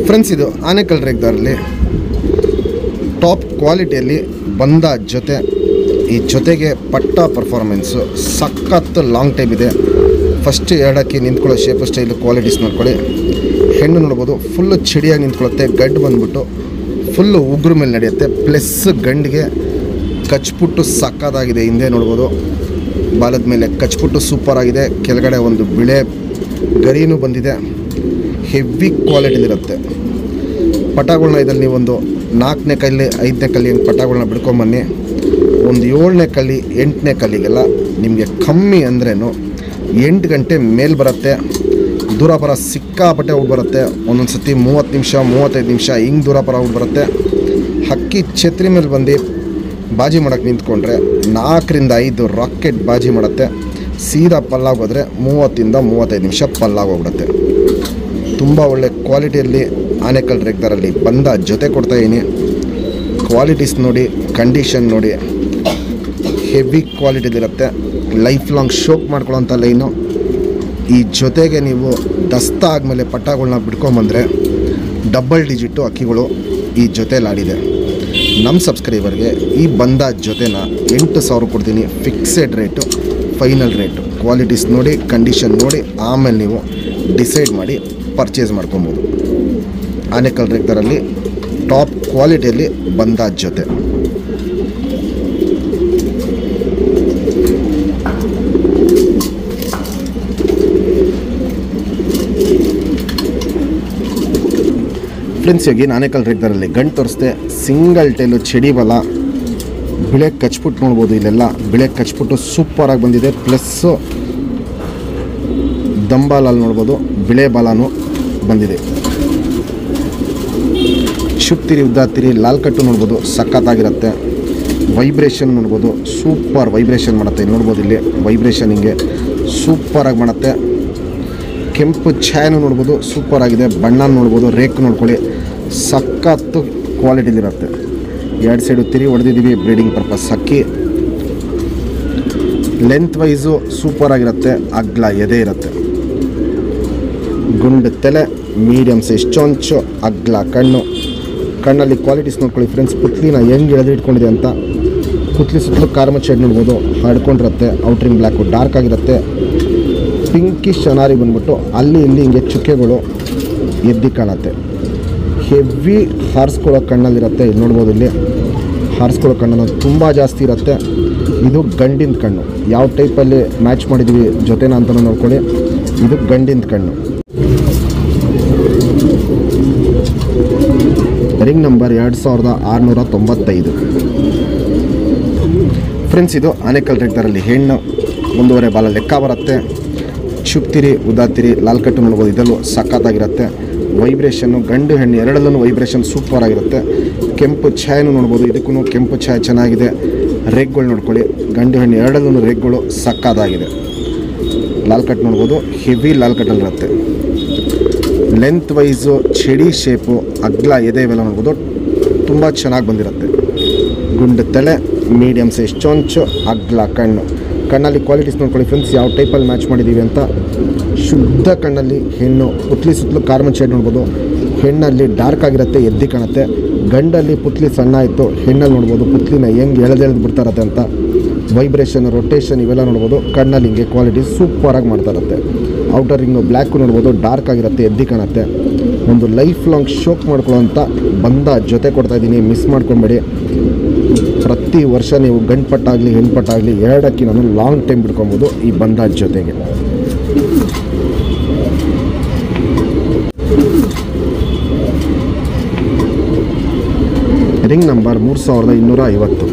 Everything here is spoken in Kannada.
ಫ್ರೆಂಡ್ಸ್, ಇದು ಆನೆಕಲ್ ರೇಗ್ದಾರಲ್ಲಿ ಟಾಪ್ ಕ್ವಾಲಿಟಿಯಲ್ಲಿ ಬಂದ ಜೊತೆ. ಈ ಜೊತೆಗೆ ಪಟ್ಟ ಪರ್ಫಾರ್ಮೆನ್ಸು ಸಖತ್ತು ಲಾಂಗ್ ಟೈಮ್ ಇದೆ. ಫಸ್ಟ್ ಎರಡಕ್ಕೆ ನಿಂತ್ಕೊಳ್ಳೋ ಶೇಪ್ ಸ್ಟೈಲು ಕ್ವಾಲಿಟೀಸ್ ನೋಡ್ಕೊಳ್ಳಿ. ಹೆಣ್ಣು ನೋಡ್ಬೋದು, ಫುಲ್ಲು ಚಿಡಿಯಾಗಿ ನಿಂತ್ಕೊಳ್ಳುತ್ತೆ. ಗಡ್ಡು ಬಂದ್ಬಿಟ್ಟು ಫುಲ್ಲು ಉಗ್ರ ಮೇಲೆ ನಡೆಯುತ್ತೆ. ಪ್ಲಸ್ ಗಂಡಿಗೆ ಕಚ್ಪುಟ್ಟು ಸಕ್ಕತ್ತಾಗಿದೆ. ಹಿಂದೆ ನೋಡ್ಬೋದು, ಬಾಲದ ಮೇಲೆ ಕಚ್ಪುಟ್ಟು ಸೂಪರ್ ಆಗಿದೆ. ಕೆಳಗಡೆ ಒಂದು ಬಿಳೆ ಗರಿನೂ ಬಂದಿದೆ. ಹೆವಿ ಕ್ವಾಲಿಟಿಲಿರುತ್ತೆ ಪಟಗಳನ್ನ. ಇದರಲ್ಲಿ ನೀವು ಒಂದು 4ನೇ ಕಲ್ಲಿ 5ನೇ ಕಲ್ಲಿ ಹಂಗೆ ಪಟಗಳನ್ನ ಬಿಡ್ಕೊಂಬನ್ನಿ. ಒಂದು 7ನೇ ಕಲ್ಲಿ 8ನೇ ಕಲ್ಲಿಗೆಲ್ಲ ನಿಮಗೆ ಕಮ್ಮಿ ಅಂದ್ರೇನು 8 ಗಂಟೆ ಮೇಲೆ ಬರುತ್ತೆ. ದೂರಪರ ಸಿಕ್ಕಾಪಟ್ಟೆ ಔಟ್ ಬರುತ್ತೆ. ಒಂದೊಂದು ಸತಿ 30 ನಿಮಿಷ 35 ನಿಮಿಷ ಹಿಂಗೆ ದೂರಪರ ಔಟ್ ಬರುತ್ತೆ. ಹಕ್ಕಿ ಛತ್ರಿ ಮೇಲೆ ಬಂದು ಬಾಜಿ ಮಾಡೋಕ್ಕೆ ನಿಂತ್ಕೊಂಡ್ರೆ 4 ರಿಂದ 5 ರಾಕೆಟ್ ಬಾಜಿ ಮಾಡುತ್ತೆ. ಸೀದಾ ಪಲ್ಲಾಗೋದ್ರೆ 30 ಇಂದ 35 ನಿಮಿಷ ಪಲ್ಲಾಗೋಗ್ಬಿಡುತ್ತೆ. ತುಂಬ ಒಳ್ಳೆ ಕ್ವಾಲಿಟಿಯಲ್ಲಿ ಆನೆಕಲ್ ರೇಗ್ದಾರಲ್ಲಿ ಬಂದ ಜೊತೆ ಕೊಡ್ತಾಯಿದ್ದೀನಿ. ಕ್ವಾಲಿಟೀಸ್ ನೋಡಿ, ಕಂಡೀಷನ್ ನೋಡಿ, ಹೆವಿ ಕ್ವಾಲಿಟಿದಿರುತ್ತೆ. ಲೈಫ್ ಲಾಂಗ್ ಶೋಕ್ ಮಾಡ್ಕೊಳ್ಳೋಂಥ ಲೈನು. ಈ ಜೊತೆಗೆ ನೀವು ದಸ್ತ ಆದಮೇಲೆ ಪಟ್ಟಗಳನ್ನ ಬಿಡ್ಕೊಂಬಂದರೆ ಡಬಲ್ ಡಿಜಿಟು ಅಕ್ಕಿಗಳು ಈ ಜೊತೆಲಿ ಆಡಿದೆ. ನಮ್ಮ ಸಬ್ಸ್ಕ್ರೈಬರ್ಗೆ ಈ ಬಂದ ಜೊತೆನ 8,000 ಕೊಡ್ತೀನಿ. Fixed rate, final rate. Qualities ನೋಡಿ, ಕಂಡೀಷನ್ ನೋಡಿ, ಆಮೇಲೆ ನೀವು ಡಿಸೈಡ್ ಮಾಡಿ ಪರ್ಚೇಸ್ ಮಾಡ್ಕೊಬೋದು. ಆನೆಕಲ್ ರೇಗ್ದಾರಲ್ಲಿ ಟಾಪ್ ಕ್ವಾಲಿಟಿಯಲ್ಲಿ ಬಂದ ಜೊತೆ. ಫ್ರೆಂಡ್ಸ್, ಈಗ ಆನೆಕಲ್ ರೇಗ್ದಾರಲ್ಲಿ ಗಂಟು ತೋರಿಸ್ದೆ. ಸಿಂಗಲ್ ಟೈಲು ಚಡಿ ಬಲ, ಬಿಳೆ ಕಚ್ಬಿಟ್ಟು ನೋಡ್ಬೋದು. ಇಲ್ಲೆಲ್ಲ ಬಿಳೆ ಕಚ್ಬಿಟ್ಟು ಸೂಪರಾಗಿ ಬಂದಿದೆ. ಪ್ಲಸ್ಸು ದಂಬಾಲಲ್ಲಿ ನೋಡ್ಬೋದು, ಬಿಳೆ ಬಾಲನೂ ಬಂದಿದೆ. ಶುಕ್ತಿರಿ ಉದ್ದಾತಿರಿ ಲಾಲ್ ಕಟ್ಟು ನೋಡ್ಬೋದು, ಸಖತ್ತಾಗಿರುತ್ತೆ. ವೈಬ್ರೇಷನ್ ನೋಡ್ಬೋದು, ಸೂಪರ್ ವೈಬ್ರೇಷನ್ ಮಾಡುತ್ತೆ. ನೋಡ್ಬೋದು, ಇಲ್ಲಿ ವೈಬ್ರೇಷನ್ ಹಿಂಗೆ ಸೂಪರಾಗಿ ಮಾಡುತ್ತೆ. ಕೆಂಪು ಛಾಯನು ನೋಡ್ಬೋದು, ಸೂಪರಾಗಿದೆ. ಬಣ್ಣ ನೋಡ್ಬೋದು, ರೇಕ್ ನೋಡ್ಕೊಳ್ಳಿ, ಸಖತ್ತು ಕ್ವಾಲಿಟಿಲಿರುತ್ತೆ. 2 ಸೈಡು ತಿರಿ ಹೊಡೆದಿದ್ದೀವಿ ಬ್ರೀಡಿಂಗ್ ಪರ್ಪಸ್. ಹಕ್ಕಿ ಲೆಂತ್ ವೈಸು ಸೂಪರಾಗಿರುತ್ತೆ. ಅಗ್ಲ ಎದೆ ಇರುತ್ತೆ. ಗುಂಡು ತಲೆ, ಮೀಡಿಯಮ್ ಸೈಜ್ ಚೊಂಚು, ಅಗ್ಲ ಕಣ್ಣು. ಕಣ್ಣಲ್ಲಿ ಕ್ವಾಲಿಟೀಸ್ ನೋಡ್ಕೊಳ್ಳಿ ಫ್ರೆಂಡ್ಸ್. ಪುತ್ಲಿನ ಹೆಂಗೆ ಎಳೆದಿಟ್ಕೊಂಡಿದೆ ಅಂತ. ಪುತ್ಲಿ ಸುತ್ತಲೂ ಕಾರ್ಮಚ್ ಶೇಡ್ ನೋಡ್ಬೋದು, ಹಡ್ಕೊಂಡಿರುತ್ತೆ. ಔಟ್ರಿಂಗ್ ಬ್ಲ್ಯಾಕು ಡಾರ್ಕ್ ಆಗಿರುತ್ತೆ. ಪಿಂಕಿಶ್ ಅನಾರಿ ಬಂದ್ಬಿಟ್ಟು ಅಲ್ಲಿ ಇಲ್ಲಿ ಹಿಂಗೆ ಚುಕ್ಕೆಗಳು ಎದ್ದು ಕಾಣುತ್ತೆ. ಹೆವಿ ಹಾರಿಸ್ಕೊಳ್ಳೋ ಕಣ್ಣಲ್ಲಿರುತ್ತೆ. ಇಲ್ಲಿ ನೋಡ್ಬೋದು, ಇಲ್ಲಿ ಹಾರಿಸ್ಕೊಳ್ಳೋ ಕಣ್ಣನ್ನು ತುಂಬ ಜಾಸ್ತಿ ಇರುತ್ತೆ. ಇದು ಗಂಡಿನ ಕಣ್ಣು. ಯಾವ ಟೈಪಲ್ಲಿ ಮ್ಯಾಚ್ ಮಾಡಿದ್ದೀವಿ ಜೊತೆನ ಅಂತ ನೋಡ್ಕೊಳ್ಳಿ. ಇದು ಗಂಡಿನ ಕಣ್ಣು. Ring number 2695. ಫ್ರೆಂಡ್ಸ್, ಇದು ಆನೆಕಲ್ ರೇಗ್ದಾರಲ್ಲಿ ಹೆಣ್ಣು. 1.5 ಬಾಲ ಲೆಕ್ಕ ಬರುತ್ತೆ. ಚುಪ್ತಿರಿ ಉದಾತಿರಿ ಲಾಲ್ ಕಟ್ಟು ನೋಡ್ಬೋದು. ಇದರಲ್ಲೂ ಸಖತ್ತಾಗಿರುತ್ತೆ. ವೈಬ್ರೇಷನ್ನು ಗಂಡು ಹೆಣ್ಣು ಎರಡಲ್ಲೂ ವೈಬ್ರೇಷನ್ ಸೂಪರಾಗಿರುತ್ತೆ. ಕೆಂಪು ಛಾಯನು ನೋಡ್ಬೋದು, ಇದಕ್ಕೂ ಕೆಂಪು ಛಾಯೆ ಚೆನ್ನಾಗಿದೆ. ರೇಗ್ಗಳು ನೋಡ್ಕೊಳ್ಳಿ, ಗಂಡು ಹೆಣ್ಣು ಎರಡಲ್ಲೂ ರೇಗ್ಗಳು ಸಖತ್ತಾಗಿದೆ. ಲಾಲ್ ಕಟ್ ನೋಡ್ಬೋದು, ಹೆವಿ ಲಾಲ್ ಕಟ್ಟಲ್ಲಿರುತ್ತೆ. ಲೆಂತ್ ವೈಸು ಚಡಿ ಶೇಪು, ಅಗ್ಲ ಎದೆ ಇವೆಲ್ಲ ನೋಡ್ಬೋದು, ತುಂಬ ಚೆನ್ನಾಗಿ ಬಂದಿರುತ್ತೆ. ಗುಂಡು ತಲೆ, ಮೀಡಿಯಮ್ ಸೈಜ್ ಚೊಂಚು, ಅಗ್ಲ ಕಣ್ಣು. ಕಣ್ಣಲ್ಲಿ ಕ್ವಾಲಿಟೀಸ್ ನೋಡ್ಕೊಳ್ಳಿ ಫ್ರೆಂಡ್ಸ್, ಯಾವ ಟೈಪಲ್ಲಿ ಮ್ಯಾಚ್ ಮಾಡಿದ್ದೀವಿ ಅಂತ. ಶುದ್ಧ ಕಣ್ಣಲ್ಲಿ ಹೆಣ್ಣು. ಪುತ್ಲಿ ಸುತ್ತಲೂ ಕಾರ್ಮನ್ ಶೇಡ್ ನೋಡ್ಬೋದು. ಹೆಣ್ಣಲ್ಲಿ ಡಾರ್ಕ್ ಆಗಿರುತ್ತೆ, ಎದ್ದು ಕಾಣುತ್ತೆ. ಗಂಡಲ್ಲಿ ಪುತ್ಲಿ ಸಣ್ಣ ಇತ್ತು, ಹೆಣ್ಣಲ್ಲಿ ನೋಡ್ಬೋದು ಪುತ್ಲಿನ ಹೆಂಗೆ ಎಳೆದು ಬಿಡ್ತಾರತ್ತೆ ಅಂತ. ವೈಬ್ರೇಷನ್, ರೊಟೇಷನ್ ಇವೆಲ್ಲ ನೋಡ್ಬೋದು. ಕಣ್ಣಲ್ಲಿ ಹಿಂಗೆ ಕ್ವಾಲಿಟಿ ಸೂಪರಾಗಿ ಮಾಡ್ತಾ ಇರುತ್ತೆ. ಔಟರ್ ರಿಂಗು ಬ್ಲ್ಯಾಕು ನೋಡ್ಬೋದು, ಡಾರ್ಕ್ ಆಗಿರುತ್ತೆ, ಎದ್ದು ಕಾಣುತ್ತೆ. ಒಂದು ಲೈಫ್ ಲಾಂಗ್ ಶೋಕ್ ಮಾಡ್ಕೊಳ್ಳೋಂಥ ಬಂದ ಜೊತೆ ಕೊಡ್ತಾಯಿದ್ದೀನಿ. ಮಿಸ್ ಮಾಡ್ಕೊಬೇಡಿ. ಪ್ರತಿ ವರ್ಷ ನೀವು ಗಂಡು ಪಟ್ಟಾಗಲಿ ಹೆಣ್ಣು ಪಟ್ಟಾಗಲಿ ಎರಡಕ್ಕೆ ನಾನು ಲಾಂಗ್ ಟೈಮ್ ಬಿಡ್ಕೊಬೋದು ಈ ಬಂದ ಜೊತೆಗೆ. Ring number 3250.